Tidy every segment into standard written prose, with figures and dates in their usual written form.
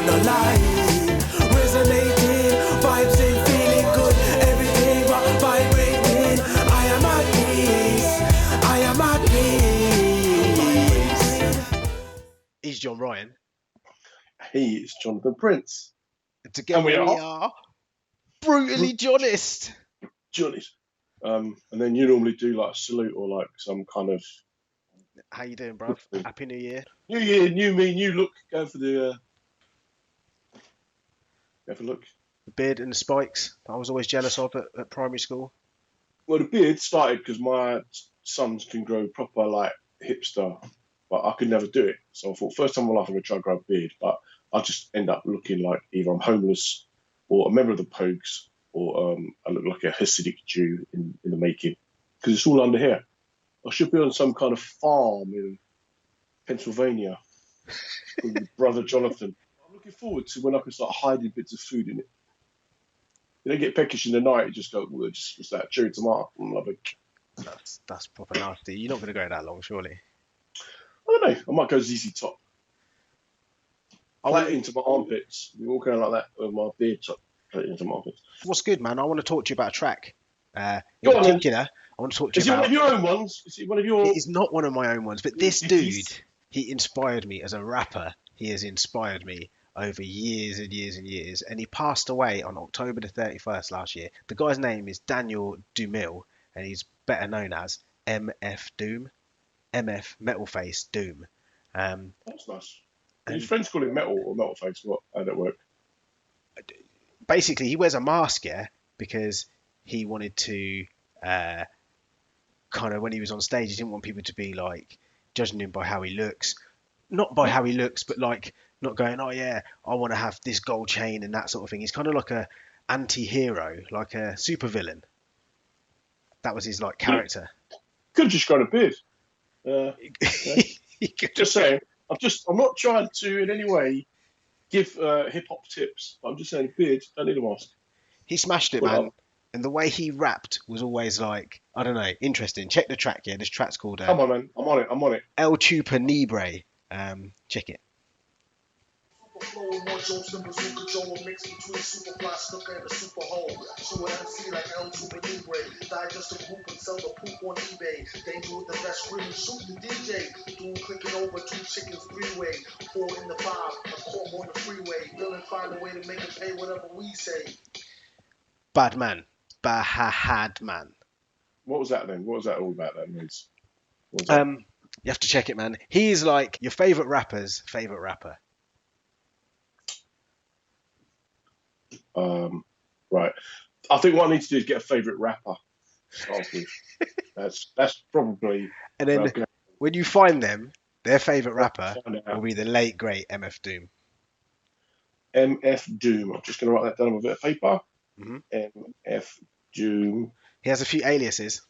no lie. Resonating, vibes ain't feeling good. Everything but vibrating. I am at peace. I am at peace. He's John Ryan. He is Jonathan Prince. Together And we we are are Brutally Johnest. Johnny's. And then you normally do like a salute or like some kind of How you doing, bruv? Happy New Year. New Year, new me, new look. Go for the have a look. The beard and the spikes that I was always jealous of at primary school. Well, the beard started because my sons can grow proper like hipster, but I could never do it. So I thought first time in my life I'm gonna try and grow a beard, but I just end up looking like either I'm homeless or a member of the Pogues or I look like a Hasidic Jew in the making because it's all under here. I should be on some kind of farm in Pennsylvania with brother Jonathan. I'm looking forward to when I can start hiding bits of food in it. You don't get peckish in the night, you just go, well, just what's that, cherry tomato? I love it. That's proper nasty. You're not going to go that long, surely. I don't know, I might go ZZ Top. Plait it into my armpits. Be walking around like that with my beard top, plait it into my armpits. What's good, man? I want to talk to you about a track. In Go on, then. particular, I want to talk to Is you it about... one of your own ones? Is it one of your... It is not one of my own ones, but this dude, he inspired me as a rapper. He has inspired me over years and years and years, and he passed away on October the 31st last year. The guy's name is Daniel Dumil, and he's better known as MF Doom. MF Metal Face Doom. That's nice. His friends call him Metal or Metal Face. What? How did that work? Basically, he wears a mask, yeah, because he wanted to kind of, when he was on stage, he didn't want people to be like judging him by how he looks. Not by how he looks, but like not going, oh yeah, I want to have this gold chain and that sort of thing. He's kind of like a anti-hero, like a supervillain. That was his like character. Could have just grown a beard. He could Just saying. I'm not trying to in any way give hip hop tips. I'm just saying, beard, don't need a mask. He smashed it, man. And the way he rapped was always like, I don't know, interesting. Check the track, yeah. This track's called Come on, man. I'm on it. El Chupa Libre. Check it. Flow with more jokes than bazooka Joe, a mix between super fly snooker and a super hoe. So an MC like El Super Libre, digest a group and sell the poop on eBay. They do it the best, screaming, shoot the DJ. Doing clicking over, 2 chickens, 3-way. 4 in the 5, a corp on the freeway. Villain find a way to make it pay whatever we say. Bad man. Bahad man. What was that then? What was that all about then, Liz? You have to check it, man. He is like your favourite rapper's favourite rapper. Right. I think what I need to do is get a favourite rapper. Start with. That's probably. And then when you find them, their favourite rapper will be the late great MF Doom. MF Doom. I'm just going to write that down on a bit of paper. Mm-hmm. MF Doom. He has a few aliases.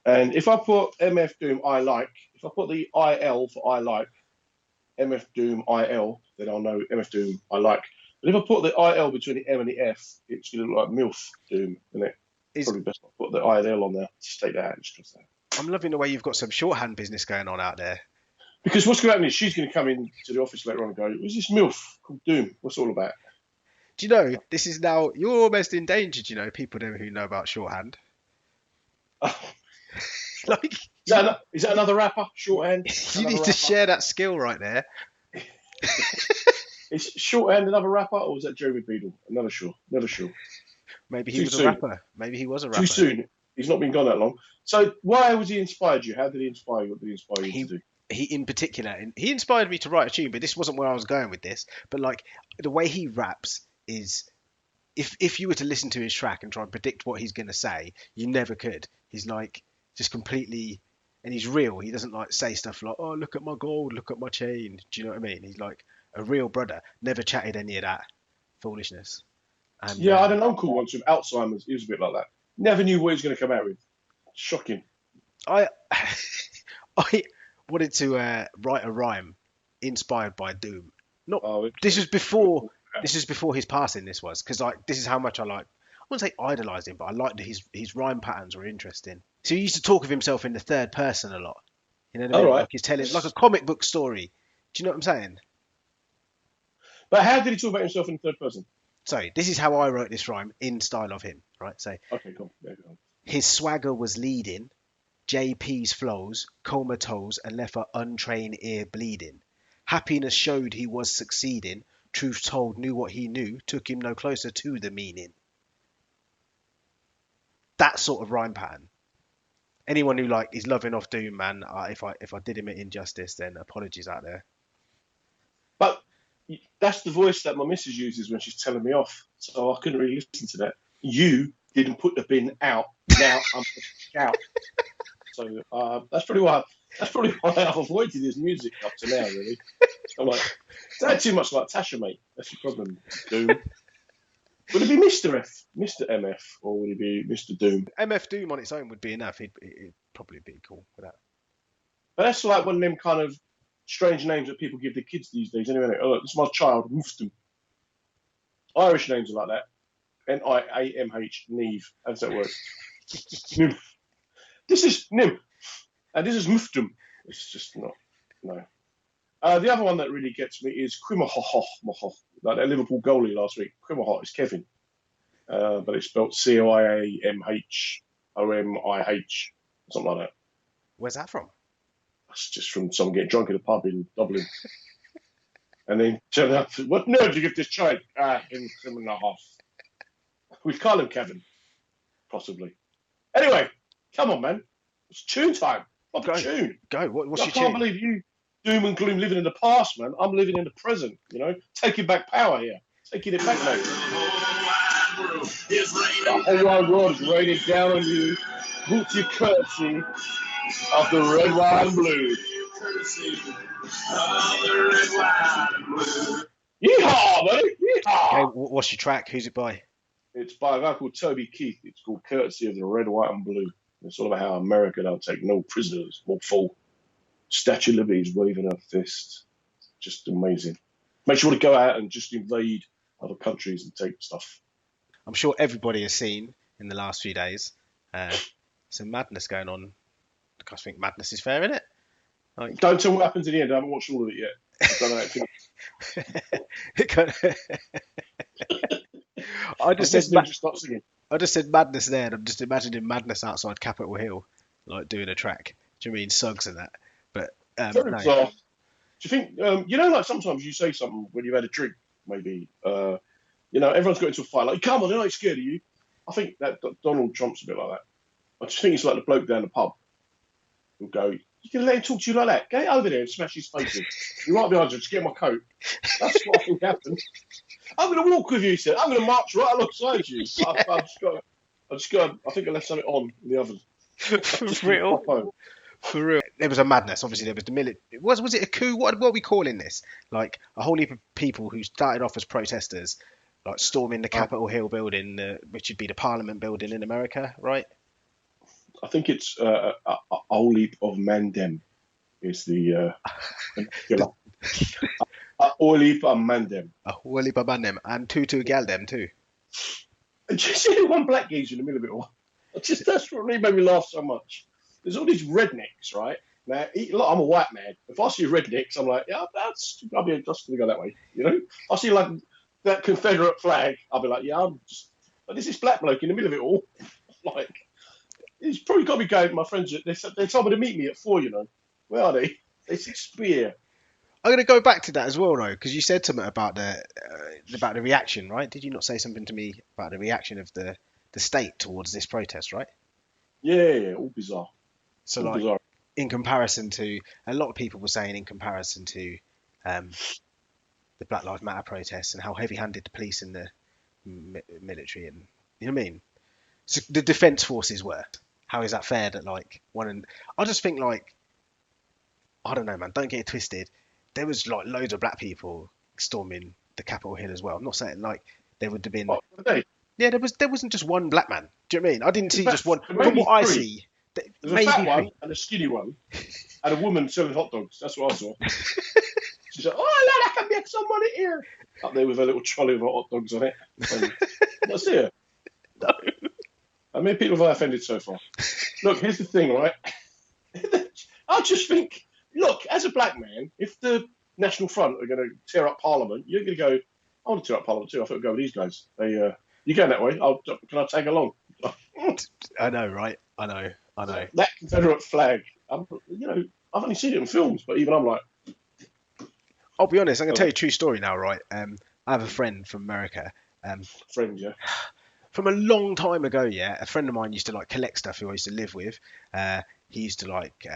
And if I put MF Doom I like, if I put the IL for I like, MF Doom IL, then I'll know MF Doom I like. But if I put the IL between the M and the F, it's going to look like MILF Doom, isn't it? Probably best not put the IL on there. Just take that out. Just that. I'm loving the way you've got some shorthand business going on out there. Because what's going to happen is she's going to come into the office later on and go, who's this MILF called Doom? What's it all about? Do you know, this is now, you're almost endangered, you know, people who know about shorthand. Like, is that another rapper? Shorthand? You need to share that skill right there. Is Shorthand another rapper, or was that Jeremy Beadle? Never sure. Maybe he was a rapper. Too soon. He's not been gone that long. So why was he inspired you? How did he inspire you? What did he inspire you to do? He in particular, he inspired me to write a tune, but this wasn't where I was going with this. But like the way he raps is, if you were to listen to his track and try and predict what he's going to say, you never could. He's like just completely, and he's real. He doesn't like say stuff like, oh, look at my gold, look at my chain. Do you know what I mean? He's like a real brother. Never chatted any of that foolishness. And, I had an uncle once with Alzheimer's. He was a bit like that. Never knew what he was going to come out with. Shocking. I wanted to write a rhyme inspired by Doom. This was before his passing. This was because this is how much I like. I wouldn't say idolized him, but I liked his rhyme patterns were interesting. So he used to talk of himself in the third person a lot. You know what I mean? Right. Like he's telling like a comic book story. Do you know what I'm saying? But how did he talk about himself in the third person? So this is how I wrote this rhyme in style of him, right? So Okay, cool. Yeah, go on. his swagger was leading, JP's flows, comatose, and left her untrained ear bleeding. Happiness showed he was succeeding. Truth told knew what he knew, took him no closer to the meaning. That sort of rhyme pattern. Anyone who like is loving off Doom, man, if I did him an injustice, then apologies out there. But that's the voice that my missus uses when she's telling me off. So I couldn't really listen to that. You didn't put the bin out. Now I'm out. So that's probably why I've avoided his music up to now. Really, I'm like, that's too much like Tasha, mate. That's your problem, Doom. Would it be Mr. F, Mr. MF, or would it be Mr. Doom? MF Doom on its own would be enough. It'd probably be cool for that. But that's like one of them kind of strange names that people give their kids these days. Anyway, oh, look, this is my child, Muftum. Irish names are like that. Niamh, Neve. How does that work? Nim. This is Nim. And this is Muftum. It's just not, no. The other one that really gets me is Quimahohoh, like that Liverpool goalie last week. Quimahoh is Kevin. But it's spelled Ciamhomih, something like that. Where's that from? That's just from someone getting drunk at a pub in Dublin. And then turn up, what nerve do you give this child? Him 7.5. We call him Kevin, possibly. Anyway, come on, man. It's tune time. Proper tune. Go. What's your I can't tune? believe you, doom and gloom, living in the past, man. I'm living in the present, you know. Taking back power here. Taking it back, mate. The whole wide world is raining down on you. Boots your courtesy of the red, white, and blue. Yeehaw, buddy! Yeehaw! Okay, what's your track? Who's it by? It's by a guy called Toby Keith. It's called Courtesy of the Red, White, and Blue. It's all about how America don't take no prisoners, won't fall. Statue of Liberty is waving her fist. Just amazing. Makes you want to go out and just invade other countries and take stuff. I'm sure everybody has seen in the last few days some madness going on. I think madness is fair, isn't it? Like... Don't tell me what happens in the end. I haven't watched all of it yet. I don't know I just said stop singing. I just said madness there, and I'm just imagining madness outside Capitol Hill, like doing a track. Do you mean Suggs and that? But no. Do you think like sometimes you say something when you've had a drink, maybe everyone's got into a fight, like, come on, they're not scared of you. I think that Donald Trump's a bit like that. I just think it's like the bloke down the pub who'll go, you can let him talk to you like that. Get over there and smash his face in. You might be able to just get my coat. That's what I think happened. I'm going to walk with you, he said. I'm going to march right alongside you. Yeah. I think I left something on in the oven. For real. There was a madness. Obviously, there was the military. Was it a coup? What are we calling this? Like a whole heap of people who started off as protesters, like storming the Capitol Hill building, which would be the Parliament building in America, right? I think it's a whole heap of mandem is the a whole heap of mandem. A whole heap of mandem and two gal them too. And just see one black geezer in the middle of it all. That's what really made me laugh so much. There's all these rednecks, right? Now, I'm a white man. If I see rednecks, I'm like, yeah, I'll be just going to go that way. You know, I see like that Confederate flag, I'll be like, yeah, but this is black bloke in the middle of it all. Like, he's probably got to be going. My friends, they told me to meet me at 4. You know, where are they? They said Spear. I'm going to go back to that as well, though, because you said something about the reaction, right? Did you not say something to me about the reaction of the state towards this protest, right? Yeah, all bizarre. So, all like, bizarre. In comparison to, a lot of people were saying in comparison to the Black Lives Matter protests and how heavy-handed the police and the military and, you know what I mean? So the defence forces were. How is that fair that, like, I just think, like, I don't know, man, don't get it twisted. There was, like, loads of black people storming the Capitol Hill as well. I'm not saying, like, there would have been... What, were they? Yeah, there wasn't just one black man. Do you know what I mean? I didn't see just one. From what I see... There's a fat one and a skinny one, and a woman selling hot dogs. That's what I saw. She said, "Oh, lad, I can make some money here." Up there with a little trolley of hot dogs on it. Let's see her. No. How many people have I offended so far? Look, here's the thing, right? I just think, look, as a black man, if the National Front are going to tear up Parliament, you're going to go, I want to tear up Parliament too. I thought I'd go with these guys. You're going that way. Can I tag along? I know, right? I know. That Confederate flag, I've only seen it in films, but even I'm like, I'll be honest. I'm going to tell you a true story now, right? I have a friend from America. friend, yeah. From a long time ago, yeah, a friend of mine used to like collect stuff who I used to live with. He used to like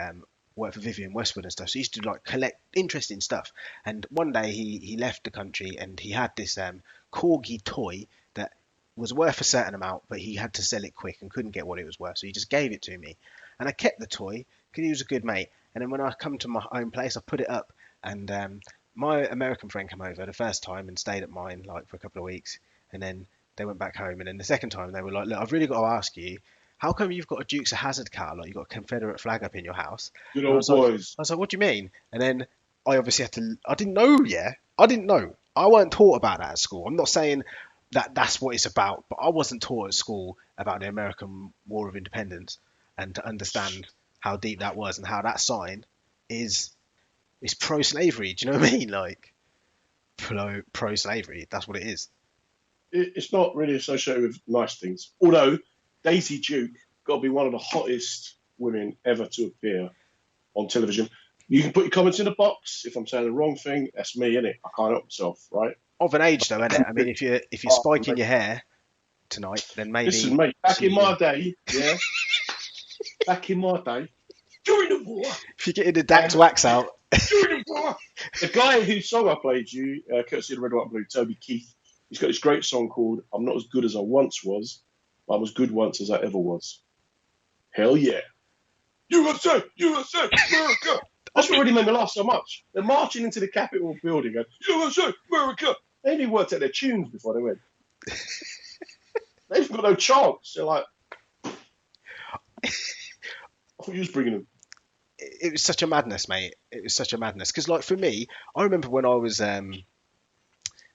work for Vivian Westwood and stuff. So he used to like collect interesting stuff. And one day he left the country and he had this corgi toy that was worth a certain amount, but he had to sell it quick and couldn't get what it was worth. So he just gave it to me, and I kept the toy because he was a good mate. And then when I come to my own place, I put it up, and my American friend came over the first time and stayed at mine like for a couple of weeks, and then they went back home. And then the second time they were like, look, I've really got to ask you, how come you've got a Dukes of Hazzard car, like you've got a Confederate flag up in your house? Good And old boys. I was like, what do you mean? And then I obviously had to, I didn't know, yeah. I didn't know. I weren't taught about that at school. I'm not saying that that's what it's about, but I wasn't taught at school about the American War of Independence and to understand how deep that was and how that sign is pro-slavery. Do you know what I mean? Like, pro-slavery. That's what it is. It's not really associated with nice things. Although Daisy Duke got to be one of the hottest women ever to appear on television. You can put your comments in the box. If I'm saying the wrong thing, that's me, innit? I can't help myself, right? Of an age, though, isn't it? I mean, if you're spiking your hair tonight, then maybe. Listen, mate. Back in my day, yeah. Back in my day, during the war. If you're getting the Dax wax out. During the war. The guy whose song I played you, courtesy of the Red, White, Blue, Toby Keith. He's got this great song called "I'm Not as Good as I Once Was, but I'm as good once as I ever was." Hell yeah. USA, USA, America. That's what really made me laugh so much. They're marching into the Capitol building going, USA, America. They only worked out their tunes before they went. They've got no chance. They're like, I thought you was bringing them. It was such a madness, mate. It was such a madness. Because, like, for me, I remember when I was, so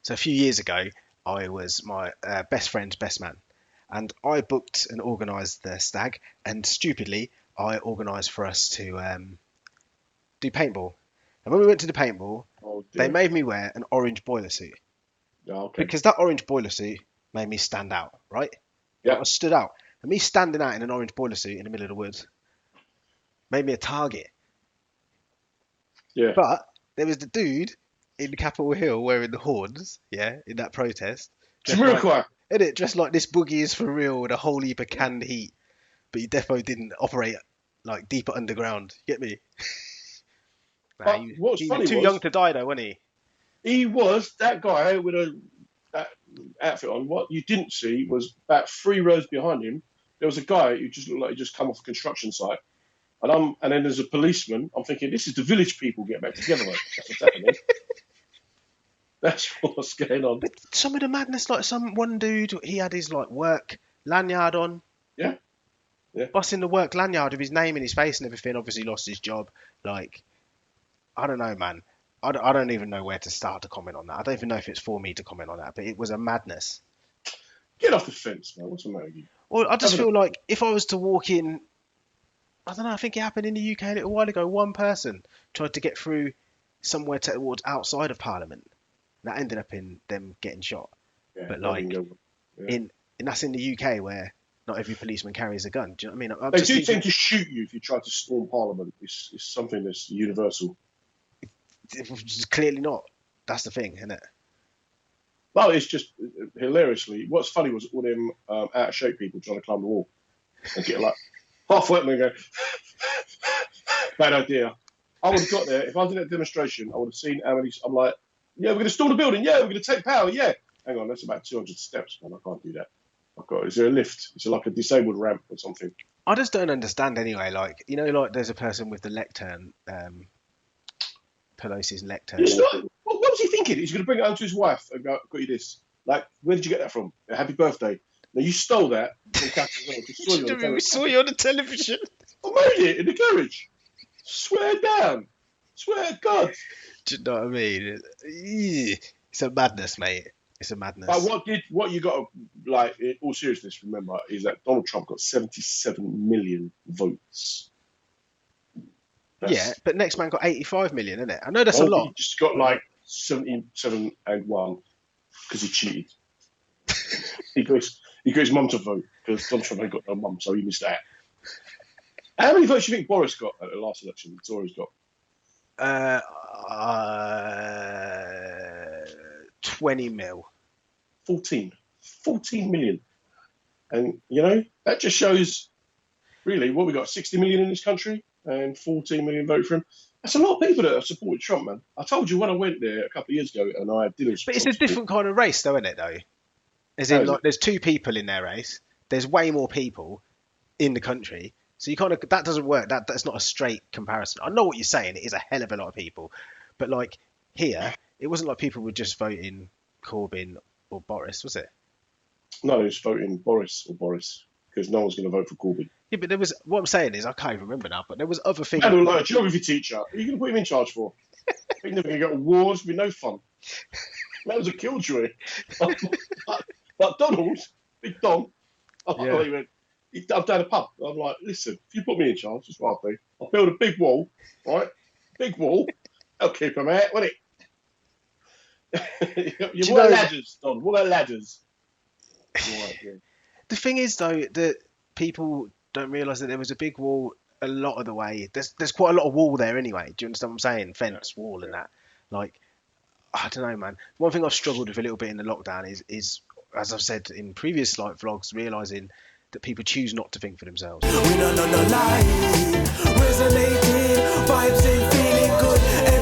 a few years ago, I was my best friend's best man. And I booked and organised the stag. And stupidly, I organised for us to do paintball. And when we went to the paintball, they made me wear an orange boiler suit. Yeah, okay. Because that orange boiler suit made me stand out, right? Yeah. I stood out. And me standing out in an orange boiler suit in the middle of the woods made me a target. Yeah. But there was the dude in Capitol Hill wearing the horns, yeah, in that protest. Jamiroquai. Dressed like this boogie is for real with a whole heap of canned heat. But he defo didn't operate like deeper underground. You get me? But what's he funny was too was, young to die though, wasn't he? he was that guy with that outfit on. What you didn't see was about 3 rows behind him, there was a guy who just looked like he'd just come off a construction site. And then there's a policeman. I'm thinking, this is the village people getting back together, mate. That's what's happening. That's what's going on. But some of the madness, like one dude, he had his like work lanyard on. Yeah. Busting the work lanyard with his name in his face and everything. Obviously lost his job. Like, I don't know, man. I don't even know where to start to comment on that. I don't even know if it's for me to comment on that, but it was a madness. Get off the fence, man. What's the matter with you? Well, I just feel like if I was to walk in, I don't know, I think it happened in the UK a little while ago. One person tried to get through somewhere towards outside of Parliament. That ended up in them getting shot. Yeah, But like, and that's in the UK where not every policeman carries a gun. Do you know what I mean? They do tend to shoot you if you try to storm Parliament. It's something that's universal. Clearly not. That's the thing, isn't it? Well, it's just hilariously. What's funny was all them out of shape people trying to climb the wall and get like halfway up and go. Bad idea. I would have got there if I was in that demonstration. I would have seen how many. I'm like, yeah, we're going to storm the building. Yeah, we're going to take power. Yeah, hang on, that's about 200 steps, man. I can't do that. Is there a lift? Is it like a disabled ramp or something? I just don't understand anyway. Like, you know, like there's a person with the lectern, Pelosi's lectern. What was he thinking? He's going to bring it home to his wife and go, got you this. Like, where did you get that from? Happy birthday. Now, you stole that from Captain. We saw you on the television. I made it in the garage. Swear down. Swear to God. Do you know what I mean? It's a madness, mate. It's a madness. But what you got to, like, in all seriousness, remember, is that Donald Trump got 77 million votes. Yeah, but next man got 85 million, isn't it? I know that's a He lot. just got like 77 and 1 because he cheated. he got his mum to vote because Donald Trump ain't got no mum, so he missed out. How many votes do you think Boris got at the last election? The Tories got 20 mil. 14 million. And, that just shows, really, what we got, 60 million in this country and 14 million vote for him. That's a lot of people that have supported Trump, man. I told you when I went there a couple of years ago and I had dinners. But it's a different kind of race, though, isn't it, though? As in, like, there's 2 people in their race. There's way more people in the country. So you that doesn't work. That's not a straight comparison. I know what you're saying. It is a hell of a lot of people. But, like, here, it wasn't like people were just voting Corbyn or Boris, was it? No, it was voting Boris because no one's going to vote for Corbyn. Yeah, but there was, what I'm saying is, I can't even remember now, but there was other things. I don't like a geography teacher. What are you going to put him in charge for? He's never going to get awards. It'll be no fun. That was a killjoy. But Donald, Big Don, he went, I'm down a pub. I'm like, listen, if you put me in charge, that's what I'll do. I'll build a big wall, right? Big wall. I'll keep him out, won't it? What about ladders, Don? What about ladders? Right, yeah. The thing is, though, that people don't realise that there was a big wall a lot of the way. There's quite a lot of wall there anyway. Do you understand what I'm saying? Fence, wall, and that. Like, I don't know, man. One thing I've struggled with a little bit in the lockdown is as I've said in previous vlogs, realising that people choose not to think for themselves. We no lie, resonating, vibes ain't feeling good.